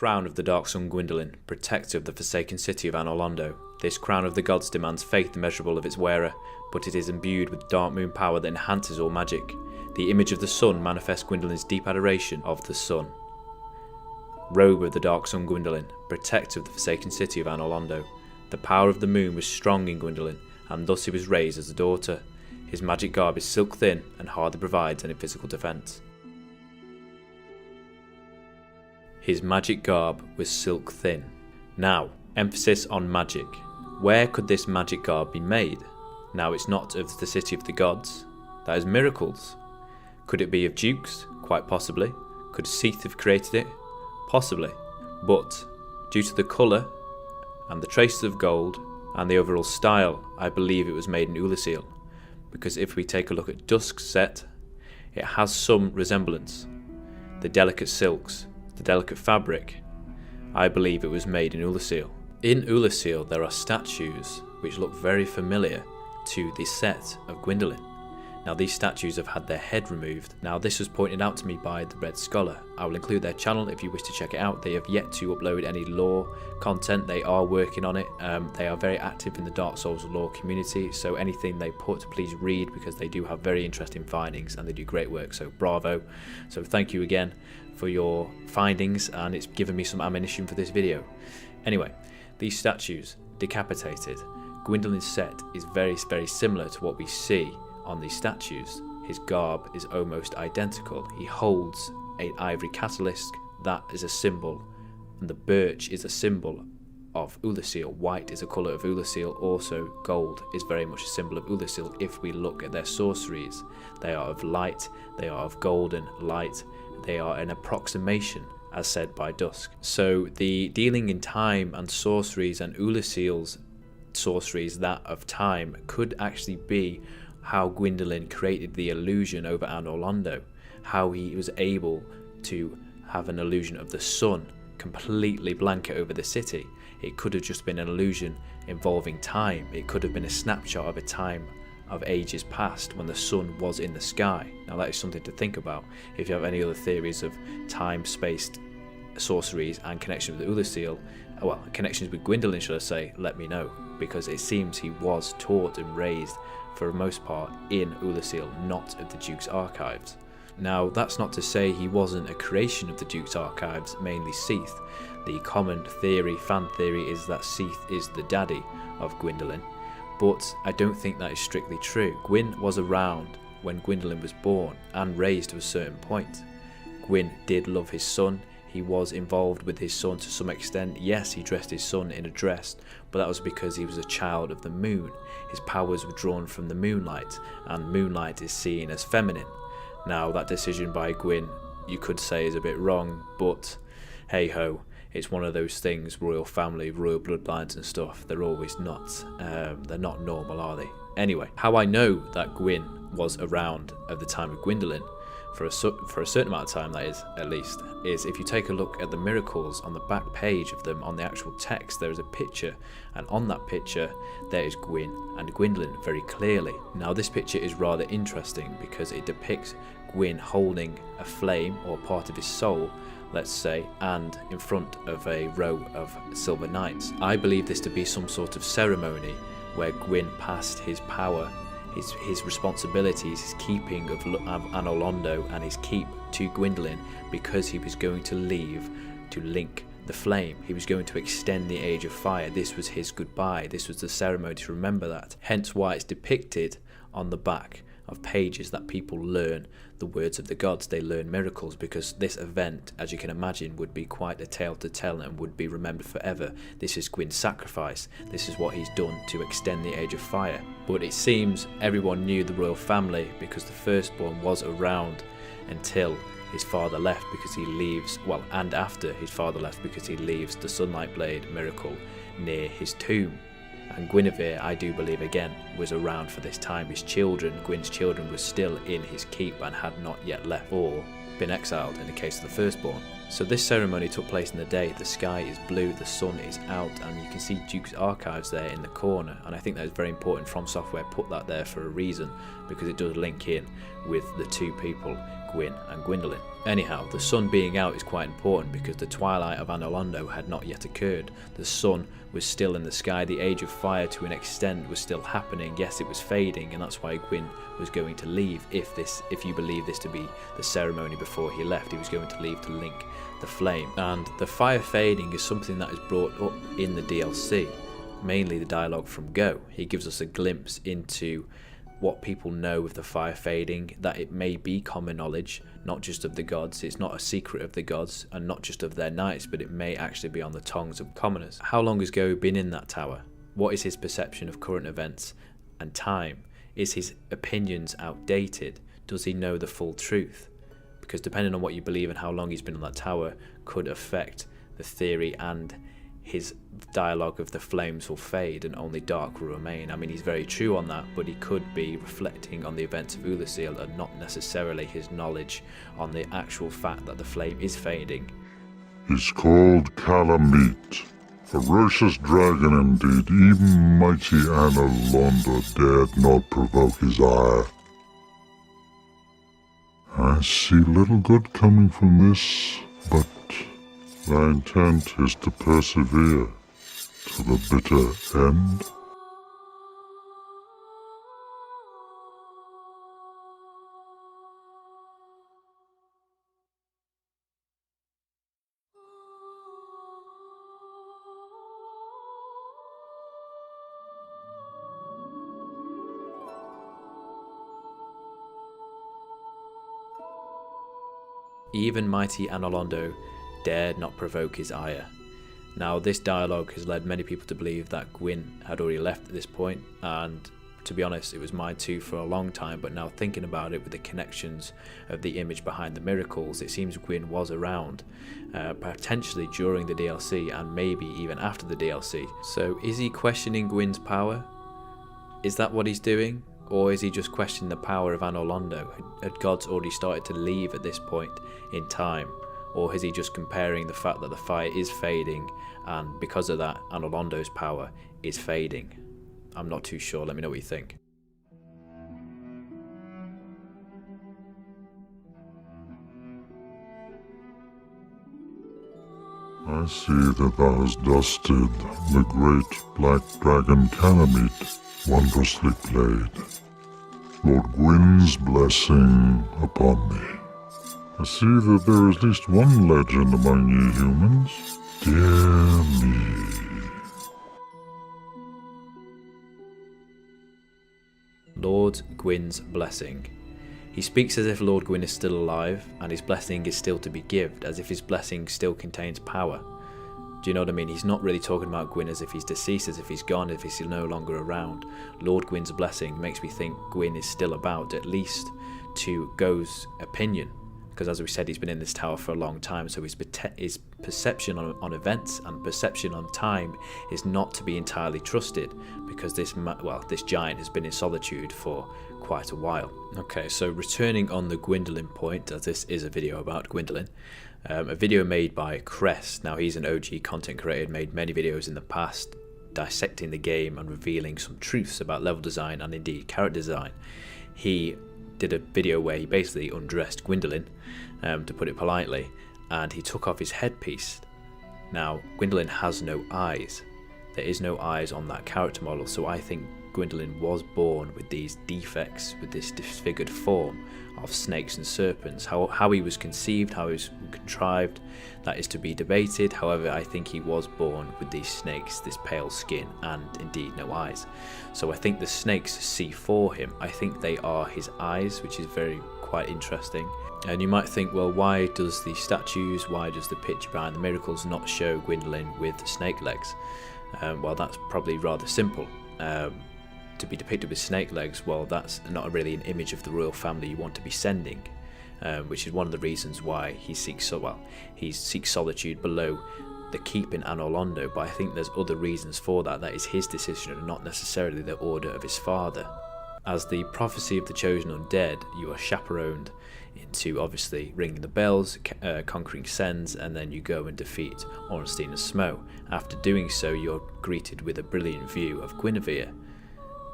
Crown of the Dark Sun Gwyndolin, protector of the forsaken city of Anor Londo. This crown of the gods demands faith immeasurable of its wearer, but it is imbued with dark moon power that enhances all magic. The image of the sun manifests Gwyndolин's deep adoration of the sun. Robe of the Dark Sun Gwyndolin, protector of the forsaken city of Anor Londo. The power of the moon was strong in Gwyndolin, and thus he was raised as a daughter. His magic garb is silk thin and hardly provides any physical defence. His magic garb was silk thin. Now, emphasis on magic. Where could this magic garb be made? Now, it's not of the city of the gods. That is miracles. Could it be of dukes? Quite possibly. Could Seath have created it? Possibly. But, due to the colour, and the traces of gold, and the overall style, I believe it was made in Oolacile. Because if we take a look at Dusk's set, it has some resemblance. The delicate silks, the delicate fabric, I believe it was made in Oolacile. In Oolacile there are statues which look very familiar to the set of Gwyndolin. Now these statues have had their head removed. Now this was pointed out to me by the Red Scholar. I will include their channel if you wish to check it out. They have yet to upload any lore content. They are working on it. They are very active in the Dark Souls lore community, so anything they put, please read, because they do have very interesting findings and they do great work, so bravo. So thank you again for your findings, and it's given me some ammunition for this video. Anyway, these statues, decapitated. Gwyndolин's set is very, very similar to what we see on these statues. His garb is almost identical. He holds an ivory catalisk, that is a symbol, and the birch is a symbol of Oolacile. White is a colour of Oolacile, also gold is very much a symbol of Oolacile. If we look at their sorceries, they are of light, they are of golden light, they are an approximation as said by Dusk. So the dealing in time and sorceries and Oolacile's sorceries, that of time, could actually be how Gwyndolin created the illusion over Anor Londo, how he was able to have an illusion of the sun completely blanket over the city. It could have just been an illusion involving time. It could have been a snapshot of a time of ages past when the sun was in the sky. Now that is something to think about. If you have any other theories of time-spaced sorceries and connections with Oolacile, well, connections with Gwyndolin should I say, let me know, because it seems he was taught and raised for the most part in Oolacile, not at the Duke's archives. Now that's not to say he wasn't a creation of the Duke's archives, mainly Seath. The common theory, fan theory, is that Seath is the daddy of Gwyndolin, but I don't think that is strictly true. Gwyn was around when Gwyndolin was born and raised to a certain point. Gwyn did love his son. He was involved with his son to some extent. Yes, he dressed his son in a dress, but that was because he was a child of the moon. His powers were drawn from the moonlight, and moonlight is seen as feminine. Now, that decision by Gwyn, you could say, is a bit wrong, but hey ho, it's one of those things, royal family, royal bloodlines and stuff, they're always not, they're not normal, are they? Anyway, how I know that Gwyn was around at the time of Gwyndolin, for a certain amount of time, that is, at least, is if you take a look at the miracles on the back page of them, on the actual text, there is a picture, and on that picture there is Gwyn and Gwyndolin very clearly. Now this picture is rather interesting because it depicts Gwyn holding a flame, or part of his soul, let's say, and in front of a row of silver knights. I believe this to be some sort of ceremony where Gwyn passed his power, his responsibilities, his keeping of Anor Londo and his keep to Gwyndolin, because he was going to leave to link the flame. He was going to extend the Age of Fire. This was his goodbye. This was the ceremony to remember that. Hence why it's depicted on the back of pages that people learn the words of the gods, they learn miracles, because this event, as you can imagine, would be quite a tale to tell and would be remembered forever. This is Gwyn's sacrifice. This is what he's done to extend the Age of Fire. But it seems everyone knew the royal family because the firstborn was around until his father left, because he leaves, well, and after his father left, because he leaves the Sunlight Blade miracle near his tomb. And Guinevere, I do believe again, was around for this time. His children, Gwyn's children, were still in his keep and had not yet left. Or been exiled in the case of the firstborn. So this ceremony took place in the day. The sky is blue, the sun is out, and you can see Duke's archives there in the corner, and I think that is very important. From Software put that there for a reason, because it does link in with the two people, Gwyn and Gwyndolin. Anyhow, the sun being out is quite important because the twilight of Anor Londo had not yet occurred. The sun was still in the sky, the Age of Fire to an extent was still happening. Yes, it was fading, and that's why Gwyn was going to leave. If you believe this to be the ceremony before he left, he was going to leave to link the flame. And the fire fading is something that is brought up in the DLC, mainly the dialogue from Go. He gives us a glimpse into what people know of the fire fading, that it may be common knowledge, not just of the gods. It's not a secret of the gods, and not just of their knights, but it may actually be on the tongues of commoners. How long has Go been in that tower? What is his perception of current events and time? Is his opinions outdated? Does he know the full truth? Because depending on what you believe and how long he's been on that tower could affect the theory, and his dialogue of the flames will fade and only dark will remain. I mean, he's very true on that, but he could be reflecting on the events of Oolacile and not necessarily his knowledge on the actual fact that the flame is fading. He's called Calamite, ferocious dragon indeed. Even mighty Anor Londo dared not provoke his ire. I see little good coming from this, but thy intent is to persevere to the bitter end. Even mighty Anor Londo dared not provoke his ire. Now, this dialogue has led many people to believe that Gwyn had already left at this point, and to be honest, it was mine too for a long time, but now thinking about it with the connections of the image behind the miracles, it seems Gwyn was around, potentially during the DLC and maybe even after the DLC. So is he questioning Gwyn's power? Is that what he's doing? Or is he just questioning the power of Anor Londo? Had gods already started to leave at this point in time? Or is he just comparing the fact that the fire is fading, and because of that, Anor Londo's power is fading? I'm not too sure. Let me know what you think. I see that thou hast dusted the great black dragon Calamite, wondrously played. Lord Gwyn's blessing upon thee. I see that there is at least one legend among ye humans. Dear me. Lord Gwyn's blessing. He speaks as if Lord Gwyn is still alive, and his blessing is still to be given, as if his blessing still contains power. Do you know what I mean? He's not really talking about Gwyn as if he's deceased, as if he's gone, as if he's no longer around. Lord Gwyn's blessing makes me think Gwyn is still about, at least to Go's opinion. Because as we said, he's been in this tower for a long time, so his perception on events and perception on time is not to be entirely trusted, because this giant has been in solitude for quite a while. Okay, so returning on the Gwyndolin point, as this is a video about Gwyndolin, a video made by Crest. Now, he's an OG content creator, made many videos in the past dissecting the game and revealing some truths about level design and indeed character design. He did a video where he basically undressed Gwyndolin, to put it politely, and he took off his headpiece. Now, Gwyndolin has no eyes. There is no eyes on that character model, so I think Gwyndolin was born with these defects, with this disfigured form of snakes and serpents. How he was conceived, how he was contrived, that is to be debated. However, I think he was born with these snakes, this pale skin, and indeed no eyes. So I think the snakes see for him. I think they are his eyes, which is quite interesting. And you might think, well, why does the statues, why does the picture behind the miracles not show Gwyndolin with snake legs? Well, that's probably rather simple. To be depicted with snake legs, well, that's not really an image of the royal family you want to be sending, which is one of the reasons why he seeks solitude below the keep in Anor Londo. But I think there's other reasons for that. That is his decision and not necessarily the order of his father. As the prophecy of the chosen undead, you are chaperoned into obviously ringing the bells, conquering Sens, and then you go and defeat Ornstein and Smough. After doing so, you're greeted with a brilliant view of Guinevere,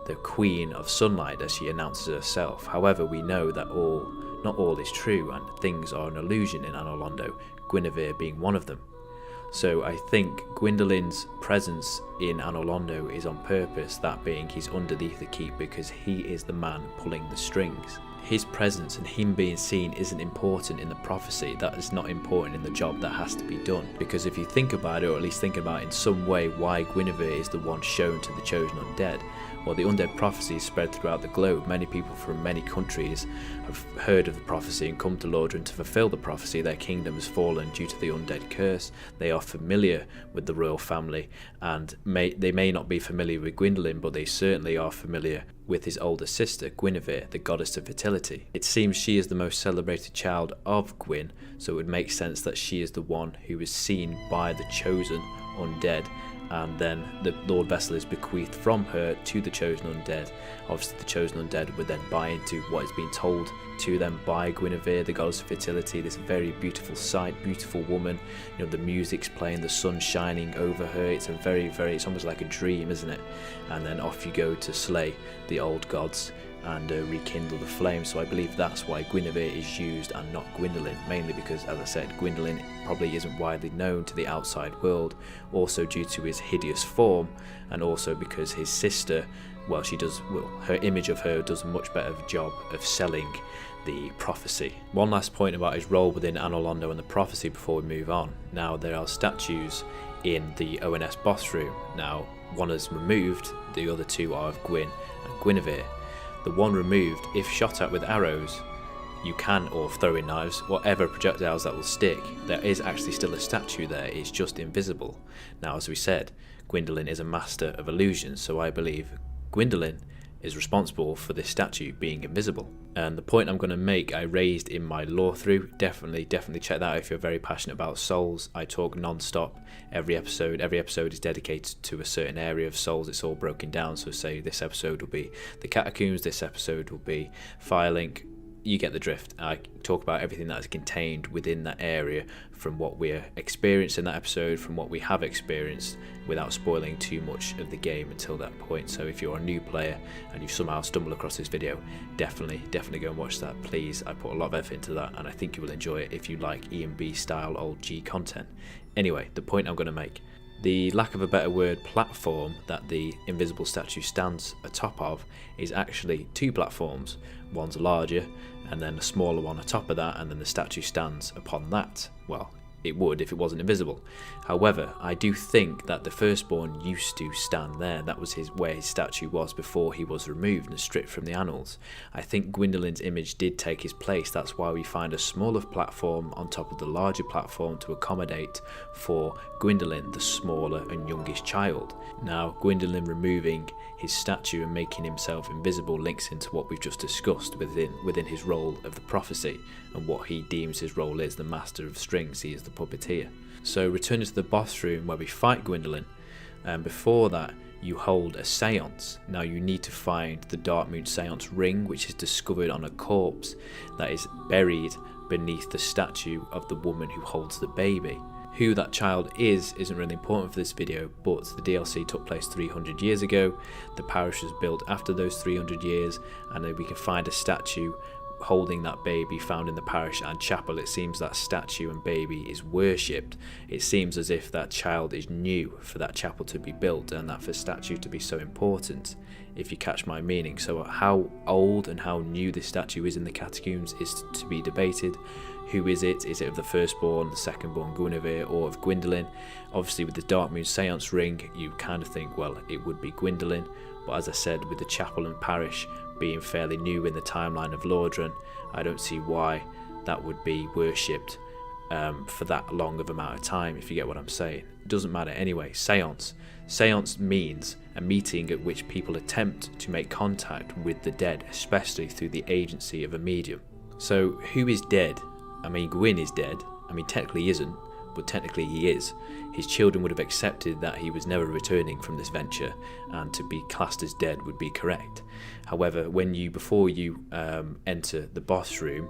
the Queen of Sunlight, as she announces herself. However, we know that not all is true, and things are an illusion in Anor Londo, Guinevere being one of them. So I think Gwyndolin's presence in Anor Londo is on purpose, that being he's underneath the keep because he is the man pulling the strings. His presence and him being seen isn't important in the prophecy. That is not important in the job that has to be done. Because if you think about it, or at least think about in some way why Guinevere is the one shown to the chosen undead, well, the undead prophecy is spread throughout the globe. Many people from many countries have heard of the prophecy and come to Lordran to fulfill the prophecy. Their kingdom has fallen due to the undead curse. They are familiar with the royal family, and they may not be familiar with Gwyndolin, but they certainly are familiar with his older sister, Guinevere, the goddess of fertility. It seems she is the most celebrated child of Gwyn, so it would make sense that she is the one who is seen by the chosen undead, and then the Lord Vessel is bequeathed from her to the chosen undead. Obviously the chosen undead would then buy into what is being told to them by Guinevere, the goddess of fertility, this very beautiful sight, beautiful woman. You know, the music's playing, the sun's shining over her. It's a very, it's almost like a dream, isn't it? And then off you go to slay the old gods and rekindle the flame. So I believe that's why Guinevere is used and not Gwyndolin, mainly because, as I said, Gwyndolin probably isn't widely known to the outside world, also due to his hideous form, and also because his sister, well, her image of her does a much better job of selling the prophecy. One last point about his role within Anor Londo and the prophecy before we move on. Now, there are statues in the ONS boss room. Now, one is removed, the other two are of Gwyn and Guinevere. The one removed, if shot at with arrows, you can, or throwing knives, whatever projectiles that will stick, there is actually still a statue there, it's just invisible. Now, as we said, Gwyndolin is a master of illusions, so I believe Gwyndolin is responsible for this statue being invisible. And the point I'm going to make, I raised in my lore through. Definitely check that out if you're very passionate about souls. I talk non-stop every episode is dedicated to a certain area of souls. It's all broken down, so say this episode will be the catacombs, this episode will be Firelink. You get the drift. I talk about everything that is contained within that area, from what we're experiencing in that episode, from what we have experienced, without spoiling too much of the game until that point. So if you're a new player and you've somehow stumbled across this video, definitely go and watch that, please. I put a lot of effort into that, and I think you will enjoy it if you like E&B style old G content. Anyway, the point I'm going to make. The lack of a better word, platform that the invisible statue stands atop of is actually two platforms. One's larger and then a smaller one atop of that, and then the statue stands upon that. Well, it would if it wasn't invisible. However, I do think that the firstborn used to stand there. That was where his statue was before he was removed and stripped from the annals. I think Gwyndolin's image did take his place. That's why we find a smaller platform on top of the larger platform to accommodate for Gwyndolin, the smaller and youngest child. Now, Gwyndolin removing his statue and making himself invisible links into what we've just discussed within his role of the prophecy, and what he deems his role is, the master of strings. He is the puppeteer. So returning to the boss room where we fight Gwyndolin, and before that you hold a seance. Now you need to find the Darkmoon seance ring, which is discovered on a corpse that is buried beneath the statue of the woman who holds the baby. Who that child isn't really important for this video, but the DLC took place 300 years ago. The parish was built after those 300 years, and then we can find a statue holding that baby found in the parish and chapel. It seems that statue and baby is worshipped. It seems as if that child is new for that chapel to be built, and that for statue to be so important, if you catch my meaning. So how old and how new this statue is in the catacombs is to be debated. Who is it? Is it of the firstborn, the secondborn Guinevere, or of Gwyndolin? Obviously with the Darkmoon seance ring, you kind of think, well, it would be Gwyndolin, but as I said, with the chapel and parish being fairly new in the timeline of Lordran, I don't see why that would be worshipped for that long of amount of time, if you get what I'm saying. It doesn't matter anyway. Seance means a meeting at which people attempt to make contact with the dead, especially through the agency of a medium. So who is dead? I mean, Gwyn is dead. I mean, technically he isn't, but technically he is. His children would have accepted that he was never returning from this venture, and to be classed as dead would be correct. However, before you enter the boss room,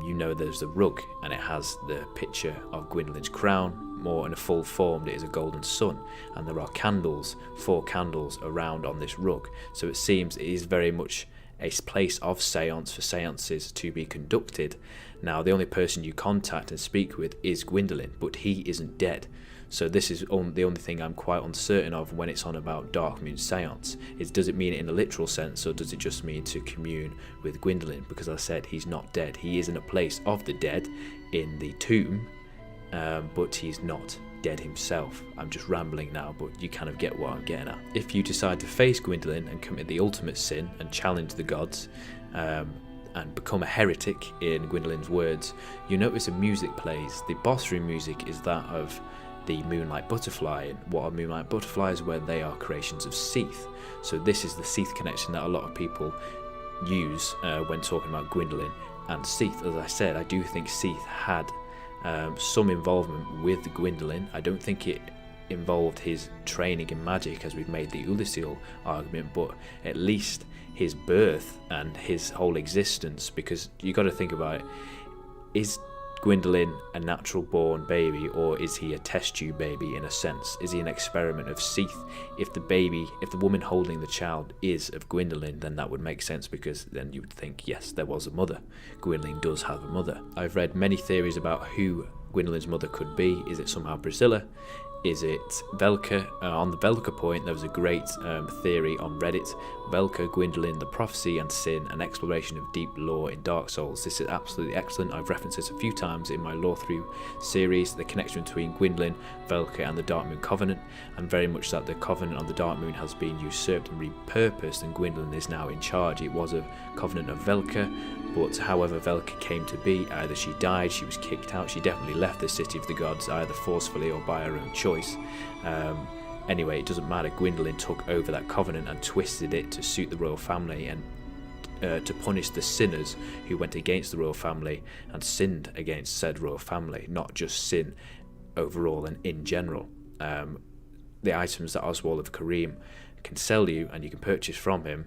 you know there's a rug, and it has the picture of Gwyndolин's crown. More in a full form, it is a golden sun, and there are candles, 4 candles around on this rug. So it seems it is very much a place of seance for seances to be conducted. Now, the only person you contact and speak with is Gwyndolin, but he isn't dead. So this is the only thing I'm quite uncertain of when it's on about Dark Moon seance. Does it mean it in a literal sense, or does it just mean to commune with Gwyndolin? Because as I said, he's not dead. He is in a place of the dead in the tomb, but he's not dead himself. I'm just rambling now, but you kind of get what I'm getting at. If you decide to face Gwyndolin and commit the ultimate sin and challenge the gods, and become a heretic in Gwyndolin's words, you notice a music plays. The boss room music is that of the Moonlight Butterfly, and what are Moonlight Butterflies? Where they are creations of Seath. So this is the Seath connection that a lot of people use when talking about Gwyndolin and Seath. As I said, I do think Seath had some involvement with Gwyndolin. I don't think it involved his training in magic, as we've made the Oolacile argument, but at least his birth and his whole existence, because you got to think about it. Is Gwyndolin a natural born baby, or is he a test tube baby in a sense? Is he an experiment of Seath? If the woman holding the child is of Gwyndolin, then that would make sense, because then you would think, yes, there was a mother. Gwyndolin does have a mother. I've read many theories about who Gwyndolин's mother could be. Is it somehow Priscilla? Is it Velka? On the Velka point, there was a great theory on Reddit. Velka, Gwyndolin, the prophecy and sin, an exploration of deep lore in Dark Souls. This is absolutely excellent. I've referenced this a few times in my lore through series. The connection between Gwyndolin, Velka and the Dark Moon Covenant, and very much that the Covenant on the Dark Moon has been usurped and repurposed, and Gwyndolin is now in charge. It was a Covenant of Velka, but however Velka came to be, either she died, she was kicked out, she definitely left the City of the Gods, either forcefully or by her own choice. Anyway, it doesn't matter. Gwyndolin took over that covenant and twisted it to suit the royal family, and to punish the sinners who went against the royal family and sinned against said royal family, not just sin overall and in general. The items that Oswald of Kareem can sell you and you can purchase from him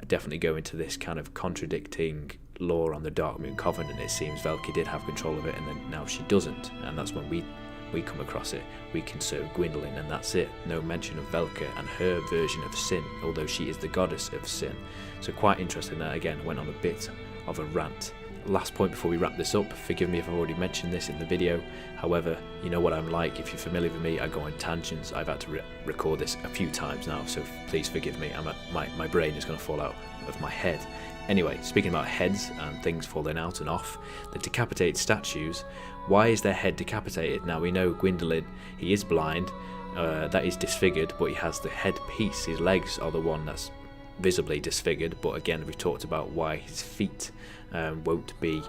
definitely go into this kind of contradicting lore on the Dark Moon Covenant. It seems Velka did have control of it, and then now she doesn't, and that's when we come across it. We can serve Gwyndolin, and that's it. No mention of Velka and her version of sin, although she is the goddess of sin. So quite interesting that, again, went on a bit of a rant. Last point before we wrap this up, forgive me if I've already mentioned this in the video. However, you know what I'm like. If you're familiar with me, I go on tangents. I've had to record this a few times now, so please forgive me. My brain is going to fall out of my head. Anyway, speaking about heads and things falling out and off, the decapitated statues, why is their head decapitated? Now, we know Gwyndolin, he is blind, that is disfigured, but he has the head piece. His legs are the one that's visibly disfigured, but again, we've talked about why his feet won't be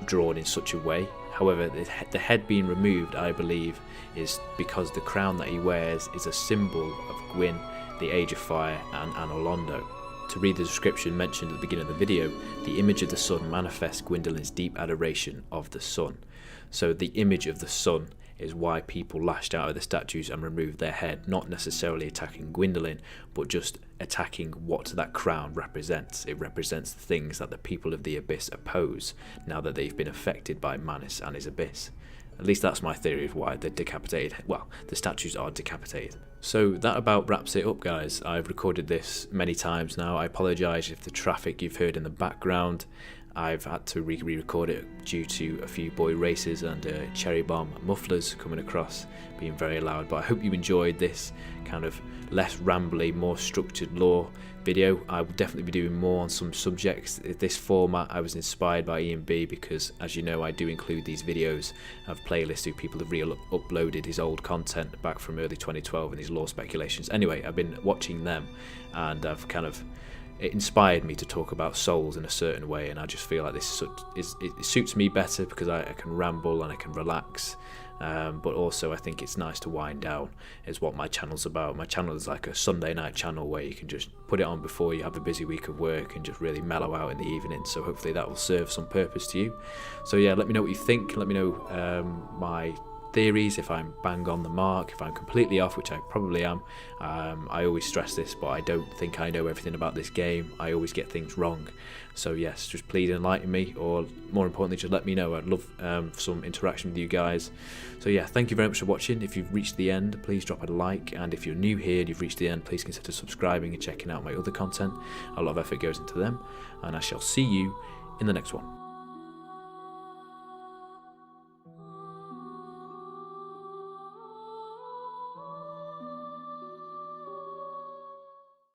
drawn in such a way. However, the head being removed, I believe, is because the crown that he wears is a symbol of Gwyn, the Age of Fire, and Anolondo. To read the description mentioned at the beginning of the video, the image of the sun manifests Gwyndolин's deep adoration of the sun. So the image of the sun is why people lashed out of the statues and removed their head, not necessarily attacking Gwyndolin, but just attacking what that crown represents. It represents the things that the people of the Abyss oppose, now that they've been affected by Manus and his Abyss. At least that's my theory of why they're decapitated. Well, the statues are decapitated. So that about wraps it up, guys. I've recorded this many times now. I apologise if the traffic you've heard in the background, I've had to re-record it due to a few boy races and cherry bomb mufflers coming across, being very loud. But I hope you enjoyed this kind of less rambly, more structured lore video. I will definitely be doing more on some subjects. This format, I was inspired by Ian B, because as you know, I do include these videos of playlists who people have re-uploaded his old content back from early 2012 and his lore speculations. Anyway, I've been watching them, and I've kind of, it inspired me to talk about souls in a certain way, and I just feel like this it suits me better because I can ramble and I can relax. But also I think it's nice to wind down, is what my channel's about. My channel is like a Sunday night channel where you can just put it on before you have a busy week of work and just really mellow out in the evening. So hopefully that will serve some purpose to you. So yeah, let me know what you think. Let me know my theories, if I'm bang on the mark, if I'm completely off, which I probably am. I always stress this, but I don't think I know everything about this game. I always get things wrong. So yes, just please enlighten me, or more importantly, just let me know. I'd love some interaction with you guys. So yeah, thank you very much for watching. If you've reached the end, please drop a like, and if you're new here and you've reached the end, please consider subscribing and checking out my other content. A lot of effort goes into them, and I shall see you in the next one.